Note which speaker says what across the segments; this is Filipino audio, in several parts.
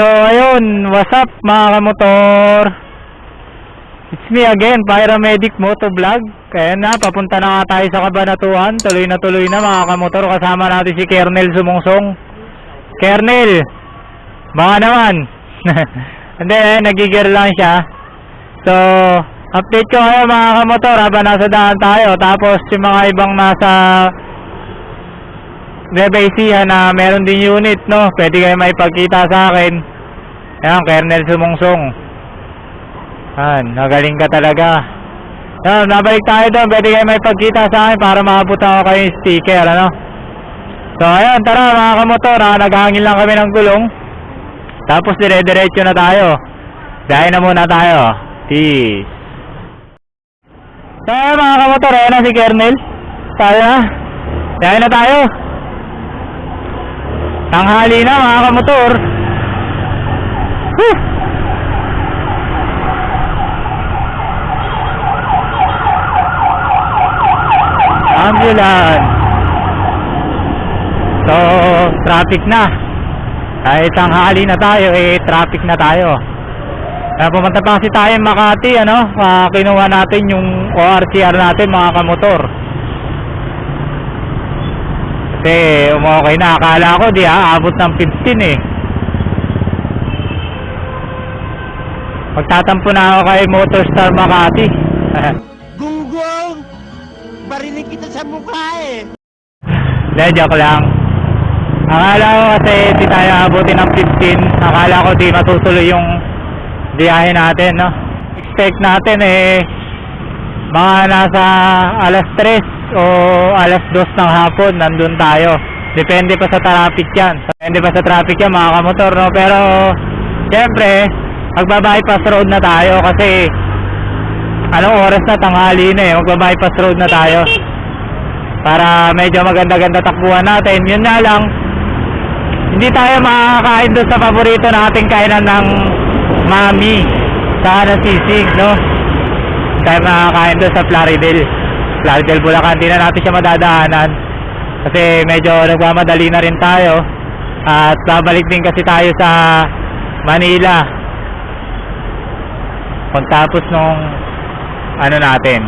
Speaker 1: So ayun, what's up mga kamotor? It's me again, Pyramedic Motovlog. Kaya na, papunta na nga tayo sa Cabanatuan. Tuloy na mga kamotor. Kasama natin si Kernel Sumungsong. Kernel, baka naman. Hindi, nagigir lang siya. So, update ko kayo mga kamotor habang nasa daan tayo. Tapos yung mga ibang nasa Bebesihan na meron din unit, no? Pwede kayo maipagkita sa akin. Ayan, Kernel Sumungsong. Ayan, nagaling ka talaga. Ayan, nabalik tayo doon. Pwede kayo maipagkita sa akin para maabot ako kayo yung sticker, ano? So, ayan, tara mga kamotor, ha? Naghahangin lang kami ng gulong. Tapos dire-diretso na tayo. Dahil na muna tayo. Peace. So, ayan mga kamotor, ayan na si Kernel. Tayo na. Dahil na tayo. Tanghali na mga kamotor. Whew! Ambulance. So, traffic na. Kahit tanghali na tayo, traffic na tayo. Pumunta pa kasi tayo Makati, ano? Kinuha natin yung ORCR natin mga kamotor. Kasi umokay na, akala ko di aabot ng 15 eh. Magtatampo na ako kay Motorstar Makati.
Speaker 2: Gunggong! Barinig kita sa mukha eh!
Speaker 1: Hindi, joke lang. Akala ko kasi di tayo abutin ng 15. Akala ko di matutuloy yung biyahe natin, no? Expect natin mga nasa alas 3 o alas 2 ng hapon nandun tayo. Depende pa sa traffic yan. Depende pa sa traffic yan mga kamotor, no? Pero syempre magba-bypass road na tayo kasi anong oras na, tanghali na magba-bypass road na tayo para medyo maganda-ganda takbuhan natin. Yun nga lang, hindi tayo makakain doon sa paborito nating kainan ng Mami sa Sisig, no? Hindi tayo makakain doon sa Plaridel Bulacan. Hindi na natin siya madadaanan kasi medyo nagmamadali na rin tayo at babalik din kasi tayo sa Manila kung tapos nung ano natin.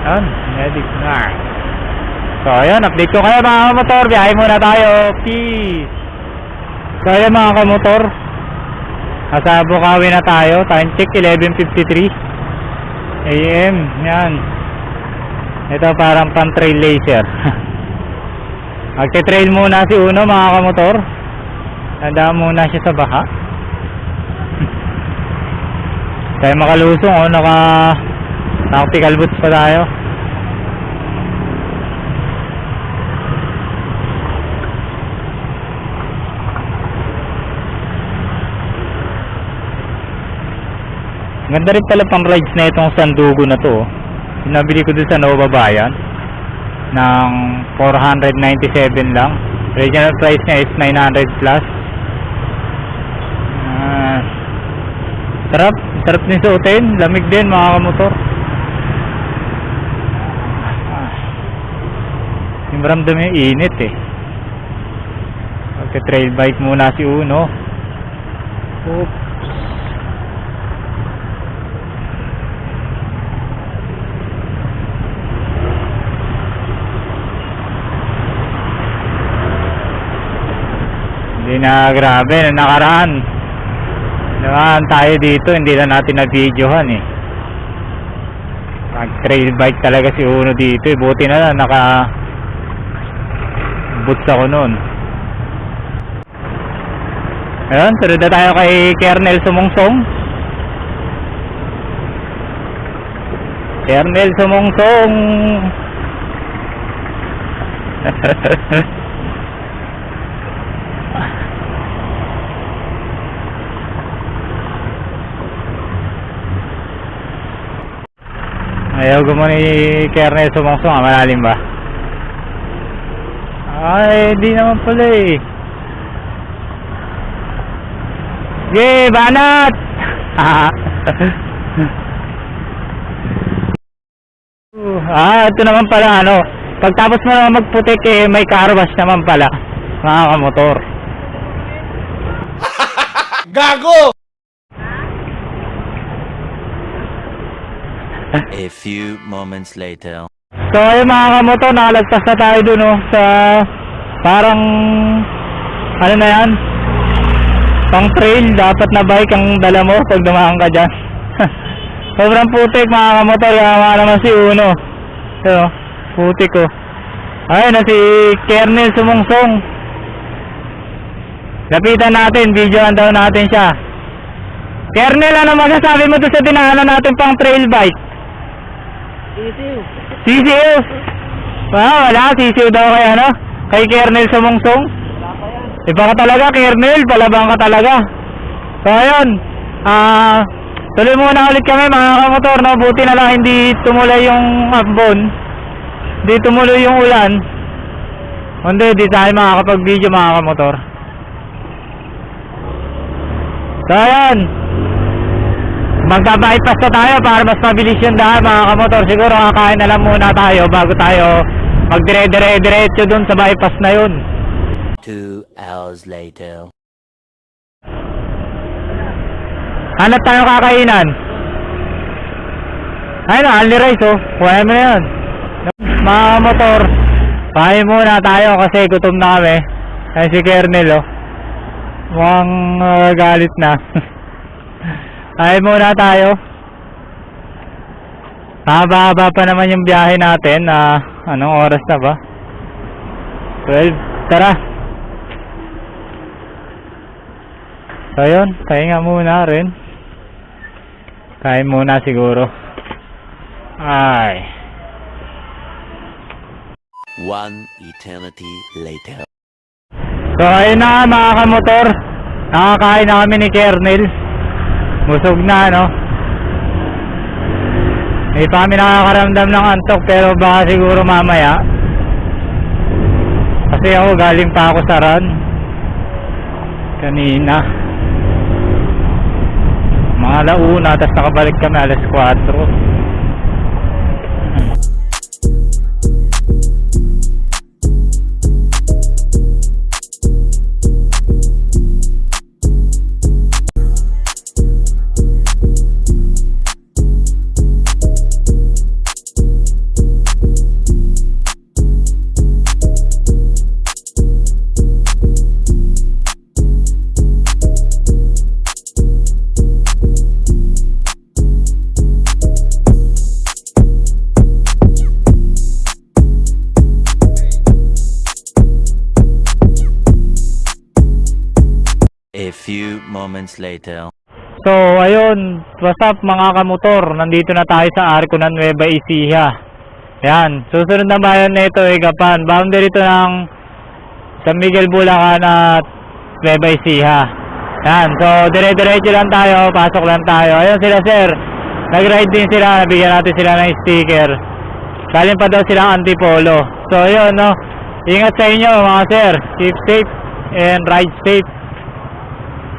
Speaker 1: Ayun, medic na. So ayun, update ko kayo mga kamotor. Biyahe muna tayo. Peace. So ayun mga kamotor, nasa Bukawi na tayo. Time check 11:53 AM. Yan. Ito parang pan trail laser. Magte-trail muna si Uno mga kamotor. Tandaan muna siya sa baha. Tayo makalusong, naka-tactical boots pa tayo. Ganda rin pala pang rides na itong Sandugo na to. Nabili ko dun sa Nova Bayan ng 497 lang. Original price niya is 900 plus. Sarap din suotin. Lamig din mga kamotor. Yung maramdam yung init eh. Magka-trail bike muna si Uno. Oops. Hindi na, grabe, nakaraan tayo dito, hindi na natin na-videohan eh. Mag-trail bike talaga si Uno dito eh. Buti na lang, naka-boots ako nun. Ayun, sunod na tayo kay Kernel Sumungsong. Kernel Sumungsong. Ayaw gumawa ni Kernel Sumungsong. Malalim ba? Ay, di naman pala eh. Yay, banat! Ito naman pala ano. Pagtapos mo na magputik may car wash naman pala mga kamotor.
Speaker 3: Gago!
Speaker 4: A few moments later.
Speaker 1: So ayun mga kamotor, nakalagpas na tayo dun oh, sa parang ano na yan, pang trail. Dapat na bike ang dala mo pag dumaan ka dyan. Sobrang putik mga kamotor, yawa naman si Uno. So, putik ko. Ayun na si Kernel Sumungsong. Lapitan natin, videoan daw natin siya. Kernel, ano masasabi mo doon sa dinaanan natin pang trail bike? Sisiw. Wala, sisiw daw kay ano? Kay Kernel Sumungsong. Iba ka talaga, Kernel, palabang ka talaga. So ayun, tuloy muna ulit kami mga kamotor, no? Buti na lang hindi tumuloy yung ambon, hindi tumuloy yung ulan. Hindi, di tayo makakapag-video mga kamotor. So ayun, magpa-bypass na tayo para mas mabilis yung daan mga kamotor. Siguro kakain na lang muna tayo bago tayo magdire-diretso dun sa bypass na yun.
Speaker 4: 2 hours later.
Speaker 1: Hanap tayo kakainan. Ayun, only rice oh. Kuha mo na yun. Mga motor, pahay muna tayo kasi gutom na kami. Ayun si Kernel oh. Mukhang galit na. Pahay muna tayo. Haba-haba pa naman yung biyahe natin. Anong oras na ba? 12. Tara. So yun, pahinga muna rin. Kain muna siguro. Ay.
Speaker 4: 1 eternity later.
Speaker 1: So ayun na mga kamotor. Nakakain na kami ni Kernel. Busog na no. Hindi pa kami nakakaramdam ng antok pero baka siguro mamaya. Kasi ako galing pa ako sa run kanina. Mga alauna, tapos nakabalik kami alas 4.
Speaker 4: A few moments later.
Speaker 1: So ayun, what's up mga kamotor, nandito na tayo sa Arco ng Nueva Ecija. Yan, susunod na bayan nito ay Gapan, boundary ito ng San Miguel, Bulacan at Nueva Ecija. Yan, so dire-diretso lang tayo, pasok lang tayo. Ayun sila sir, nag-ride din sila, nabigyan natin sila ng sticker. Galing pa daw silang Antipolo. So ayun no, ingat sa inyo mga sir, keep safe and ride safe.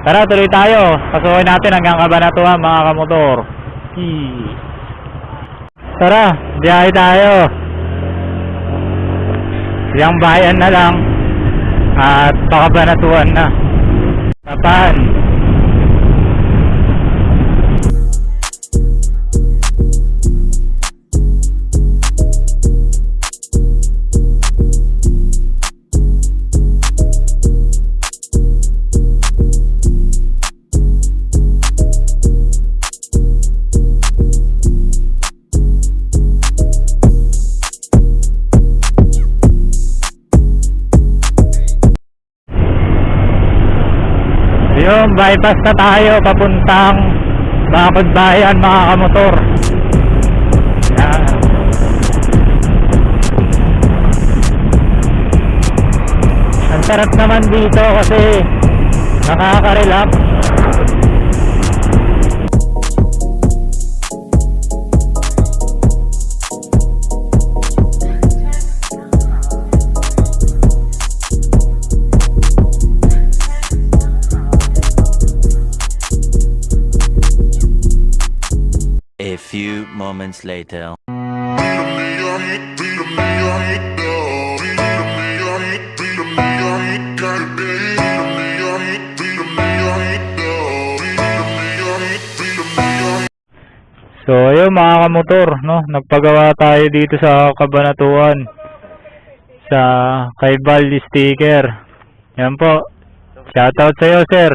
Speaker 1: Tara, tuloy tayo. Pasukin natin hanggang Cabanatuan mga kamotor. Tara, biyahe tayo. Ilang bayan na lang at pa-Cabanatuan na. Tapan. Yung bypass na tayo papuntang Bakod-Bayan mga kamotor. Yan. Ang sarap naman dito kasi nakaka-relax.
Speaker 4: A few moments later.
Speaker 5: Freedom,
Speaker 1: So ayun mga kamotor, no, nagpagawa tayo dito sa Cabanatuan sa kay Val Sticker. Yan po. Shoutout sa iyo, sir.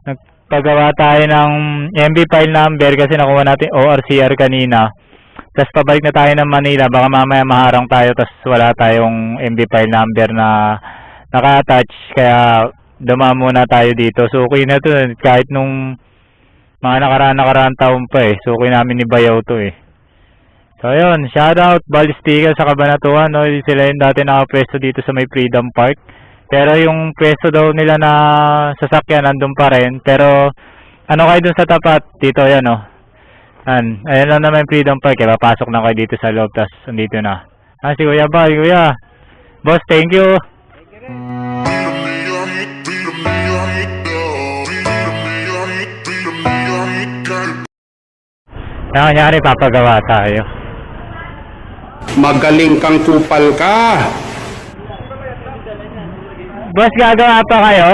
Speaker 1: Nagpagawa tayo ng MB file number kasi nakuha natin ORCR kanina. Tapos pabalik na tayo ng Manila, baka mamaya maharang tayo tapos wala tayong MB file number na naka-attach, kaya dumaan muna tayo dito. So okay na to kahit nung mga nakaraan taon pa eh. So okay namin ni Bayaw to eh. So ayun, shoutout Balistika sa Cabanatuan, no? Sila yung dati nakapwesto dito sa may Freedom Park. Pero yung pwesto daw nila na sasakyan nandun pa rin. Pero ano kayo dun sa tapat? Dito yan, no? Ayan lang naman yung Freedom Park. Kaya papasok na kayo dito sa loob. Tapos andito na. Si Kuya Bal, Kuya. Boss, thank you. Kaya kanyari papagawa tayo.
Speaker 3: Magaling kang kupal ka.
Speaker 1: Boss, gagawa pa kayo?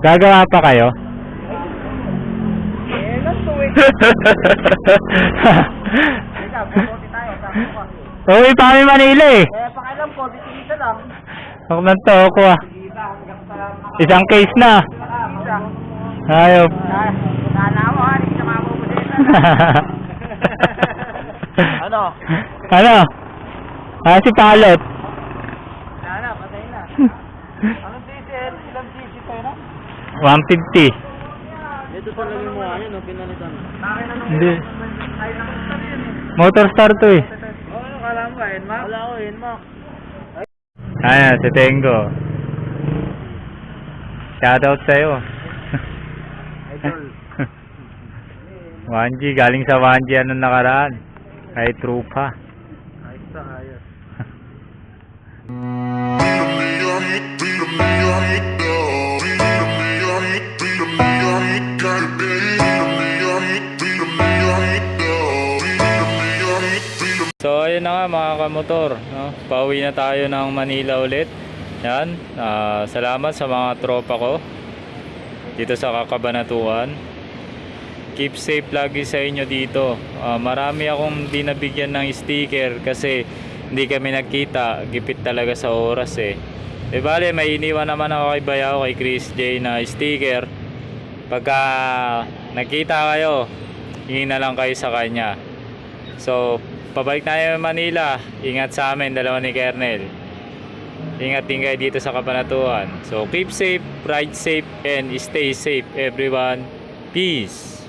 Speaker 1: Gagawa pa kayo? Uwi pa kami Manila eh.
Speaker 2: Pakialam ko, dito lang.
Speaker 1: Huwag nang toko ah. Isang case na. Ayop.
Speaker 2: Kala mo, hindi ka mamumulita. Ano?
Speaker 1: Ano? Si Palot.
Speaker 2: Wala na, patay na. Anong diesel? Ilang diesel tayo na?
Speaker 1: 150.
Speaker 2: Ito talaga mo ano, pinalitan.
Speaker 1: Hindi. Motor start to eh.
Speaker 2: Ano kala mo, Enmax? Wala ko, Enmax.
Speaker 1: Ayan, si Tengo. Shoutout sa'yo. 1G, galing sa 1G anong nakaraan. Kay Trupa.
Speaker 2: Ayos na, ayos.
Speaker 1: So ayun na nga mga kamotor, no? Pauwi na tayo ng Manila ulit. Yan, salamat sa mga tropa ko dito sa Cabanatuan. Keep safe lagi sa inyo dito. Marami akong di nabigyan ng sticker kasi hindi kami nagkita. Gipit talaga sa oras eh. Bale, may iniwan naman ako kay Bayaw, kay Chris J na sticker. Pagka nagkita kayo, hingin na lang kayo sa kanya. So, pabalik tayo ng Manila. Ingat sa amin, dalawa ni Kernel. Ingat din kayo dito sa Cabanatuan. So, keep safe, ride safe, and stay safe everyone. Peace!